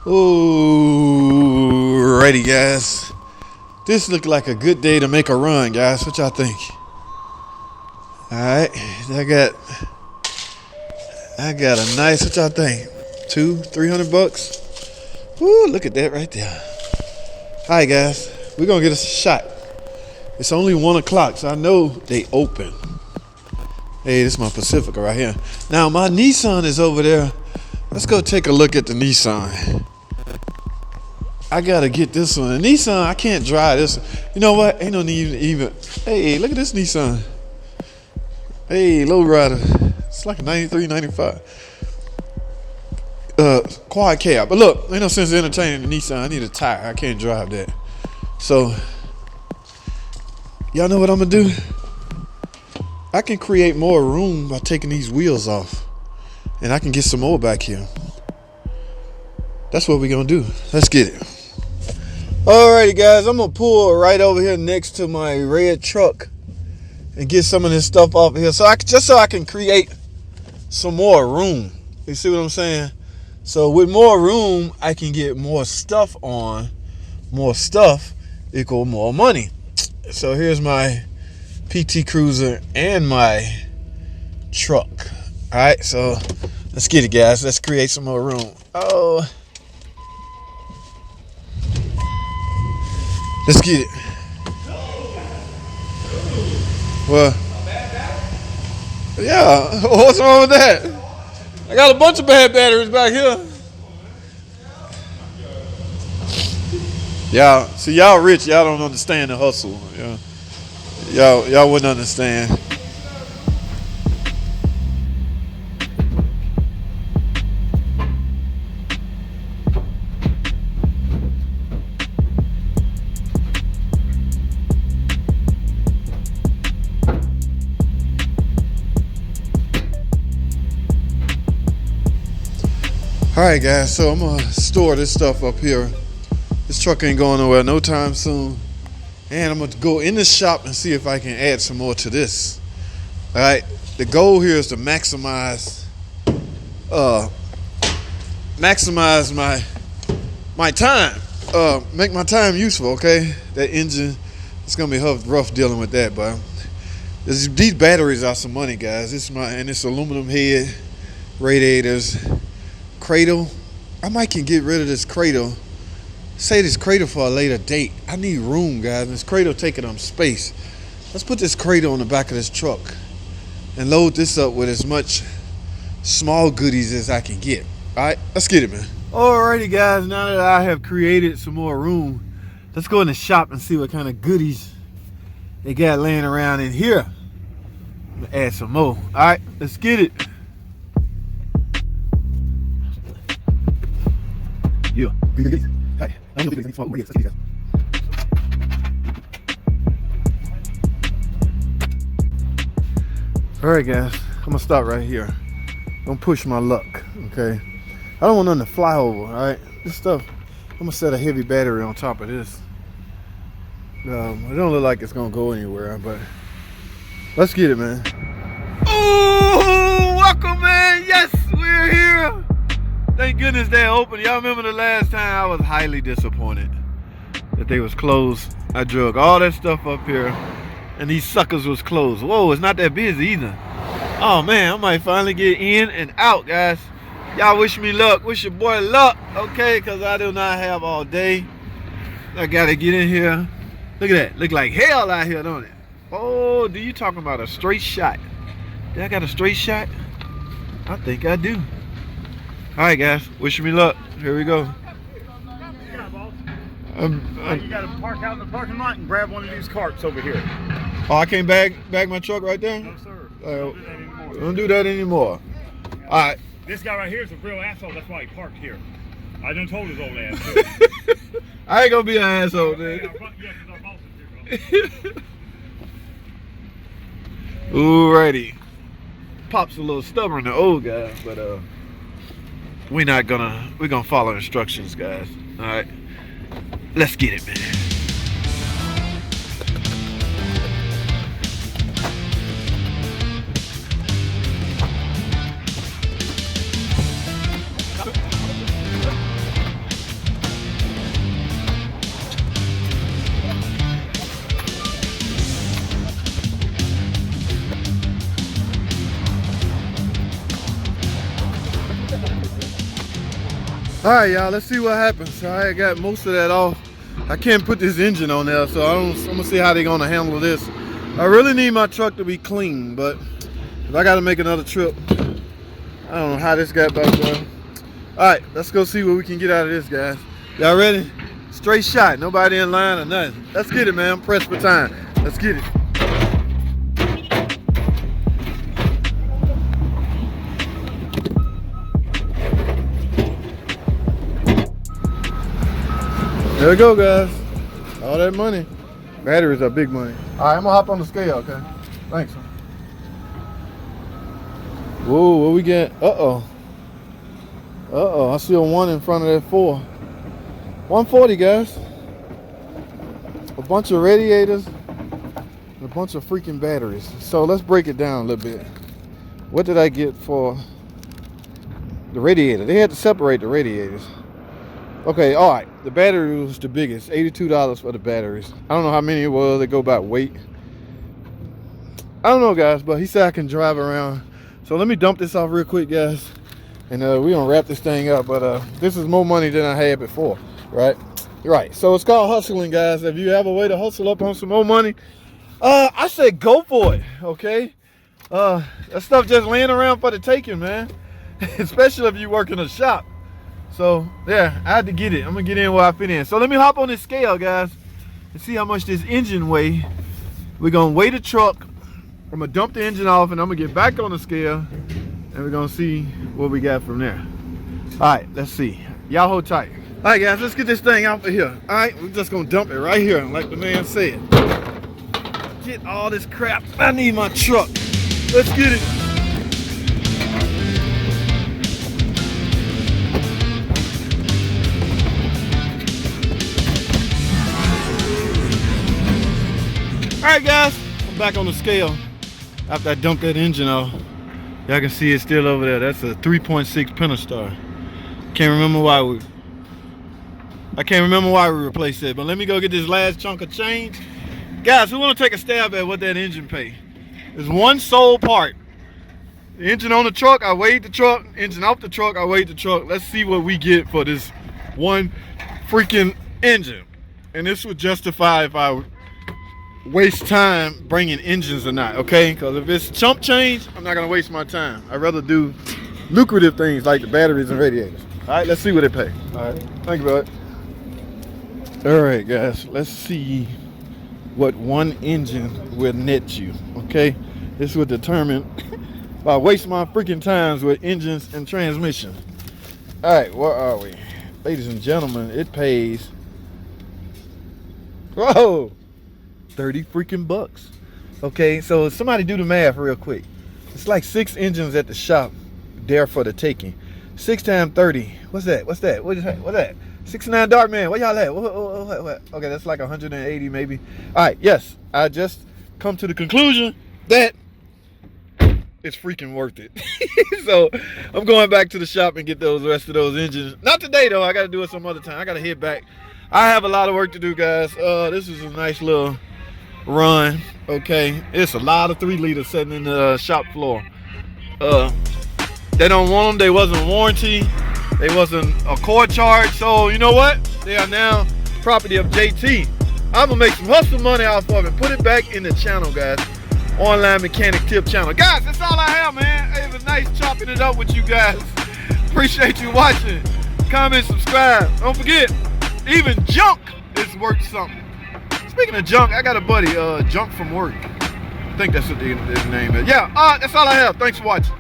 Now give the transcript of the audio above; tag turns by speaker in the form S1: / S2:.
S1: Alrighty, guys. This looked like a good day to make a run, guys. What y'all think? Alright, I got a nice, what y'all think? $200-300? Woo, look at that right there. Alright, guys. We're gonna get us a shot. It's only 1 o'clock, so I know they open. Hey, this is my Pacifica right here. Now, my Nissan is over there. Let's go take a look at the Nissan. I gotta get this one. The Nissan, I can't drive this one. You know what? Ain't no need even. Hey, look at this Nissan. Hey, lowrider. It's like a 93, 95. Quad cab. But look, ain't no sense entertaining the Nissan. I need a tire. I can't drive that. So, y'all know what I'm gonna do? I can create more room by taking these wheels off. And I can get some more back here. That's what we're gonna do. Let's get it. Alrighty, guys, I'm gonna pull right over here next to my red truck and get some of this stuff off of here, so I can create some more room. You see what I'm saying? So with more room, I can get more stuff on. More stuff equal more money. So here's my PT Cruiser and my truck. All right, so let's get it, guys. Let's create some more room. Oh. Let's get it. Well, yeah, what's wrong with that? I got a bunch of bad batteries back here. Y'all, see, y'all rich, y'all don't understand the hustle. Y'all wouldn't understand. Alright, guys, so I'm gonna store this stuff up here. This truck ain't going nowhere no time soon. And I'm gonna go in the shop and see if I can add some more to this. Alright, the goal here is to maximize my time. Make my time useful, okay? That engine, it's gonna be rough dealing with that, but these batteries are some money, guys. It's aluminum head, radiators. Cradle, I might can get rid of this cradle. Say this cradle for a later date. I need room, guys. This cradle taking up space. Let's put this cradle on the back of this truck and load this up with as much small goodies as I can get. All right, let's get it, man. Alrighty, guys. Now that I have created some more room, let's go in the shop and see what kind of goodies they got laying around in here. I'm gonna add some more. All right, let's get it. Yeah. Alright, guys, I'm gonna stop right here. Don't push my luck, okay? I don't want nothing to fly over, alright? This stuff, I'm gonna set a heavy battery on top of this. It don't look like it's gonna go anywhere, but let's get it, man. Oh, welcome, man. Yes, we're here. Thank goodness they're open. Y'all remember the last time I was highly disappointed that they was closed. I drug all that stuff up here and these suckers was closed. Whoa, it's not that busy either. Oh man, I might finally get in and out, guys. Y'all wish me luck. Wish your boy luck, okay? Because I do not have all day. I gotta get in here. Look at that. Look like hell out here, don't it? Oh, do you talking about a straight shot? Did I got a straight shot? I think I do. Alright, guys, wish me luck. Here we go.
S2: Yeah, boss. You gotta park out in the parking lot and grab one of these carts over here.
S1: Oh, I can't bag my truck right there?
S2: No, sir.
S1: Don't do that anymore. Alright.
S2: This guy right here is a real asshole. That's why he parked here. I done told his old ass.
S1: I ain't gonna be an asshole, dude.
S2: Yeah, because our boss is here, bro.
S1: Alrighty. Pop's a little stubborn, the old guy, but we're gonna follow instructions, guys. All right, let's get it, man. All right, y'all, let's see what happens. All right, I got most of that off. I can't put this engine on there, so I'm gonna see how they're gonna handle this. I really need my truck to be clean, but if I gotta make another trip, I don't know how this got back there. All right, let's go see what we can get out of this, guys. Y'all ready? Straight shot, nobody in line or nothing. Let's get it, man. I'm pressed for time. Let's get it. There we go, guys. All that money. Batteries are big money. All right, I'm gonna hop on the scale, okay? Thanks. Whoa, what we get? Uh-oh. Uh-oh, I see a 1 in front of that 4. 140, guys. A bunch of radiators and a bunch of freaking batteries. So let's break it down a little bit. What did I get for the radiator? They had to separate the radiators. Okay, all right, the battery was the biggest, $82 for the batteries. I don't know how many it was, they go by weight. I don't know, guys, but he said I can drive around. So let me dump this off real quick, guys. And we're gonna wrap this thing up, but this is more money than I had before, right? Right, so it's called hustling, guys. If you have a way to hustle up on some more money, I said go for it, okay? That stuff just laying around for the taking, man. Especially if you work in a shop. So yeah, I had to get it. I'm gonna get in where I fit in. So let me hop on this scale, guys, and see how much this engine weigh. We're gonna weigh the truck. I'm gonna dump the engine off, and I'm gonna get back on the scale, and we're gonna see what we got from there. All right, let's see. Y'all hold tight. All right, guys, let's get this thing out of here. All right, we're just gonna dump it right here, like the man said. Get all this crap. I need my truck. Let's get it. All right, guys, I'm back on the scale after I dumped that engine off. Y'all can see it's still over there. That's a 3.6 Pentastar. Can't remember why we replaced it, but let me go get this last chunk of change. Guys, who want to take a stab at what that engine pay? It's one sole part. The engine on the truck, I weighed the truck. Engine off the truck, I weighed the truck. Let's see what we get for this one freaking engine. And this would justify if I waste time bringing engines or not, okay? Because if it's chump change, I'm not gonna waste my time. I'd rather do lucrative things like the batteries and radiators. All right, let's see what they pay. All right, thank you, bud. All right, guys, let's see what one engine will net you, okay? This will determine if I waste my freaking times with engines and transmission. All right, where are we? Ladies and gentlemen, it pays, whoa, 30 freaking bucks. Okay, so somebody do the math real quick. It's like 6 engines at the shop there for the taking. 6 times 30. What's that? What's that? What's that? 69 Dark Man. Where y'all at? What? Okay, that's like 180 maybe. All right, yes, I just come to the conclusion that it's freaking worth it. So I'm going back to the shop and get those rest of those engines. Not today though. I got to do it some other time. I got to head back. I have a lot of work to do, guys. This is a nice little run. Okay, it's a lot of 3 liters sitting in the shop floor. They don't want them. They wasn't warranty. They wasn't a core charge. So you know what? They are now property of JT. I'm gonna make some hustle money off of it. Put it back in the channel, guys. Online mechanic tip channel, guys. That's all I have, man. It was nice chopping it up with you guys. Appreciate you watching. Comment, subscribe. Don't forget, even junk is worth something. Speaking of junk, I got a buddy, Junk from Work. I think that's what his name is. Yeah, that's all I have. Thanks for watching.